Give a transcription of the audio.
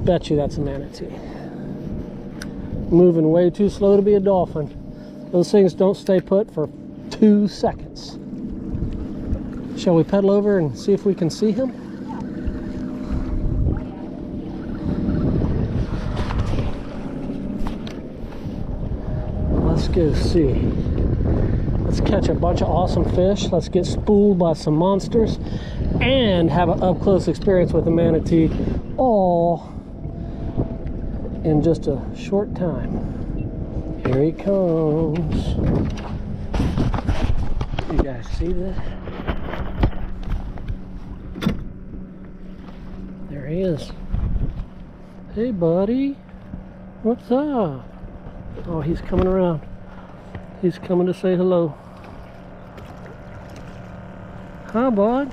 bet you that's a manatee. Moving way too slow to be a dolphin. Those things don't stay put for 2 seconds. Shall we pedal over and see if we can see him? Let's go see. Let's catch a bunch of awesome fish. Let's get spooled by some monsters and have an up-close experience with a manatee, all in just a short time. Here he comes. You guys see this? There he is. Hey buddy, what's up? Oh, he's coming around. He's coming to say hello. Hi, bud.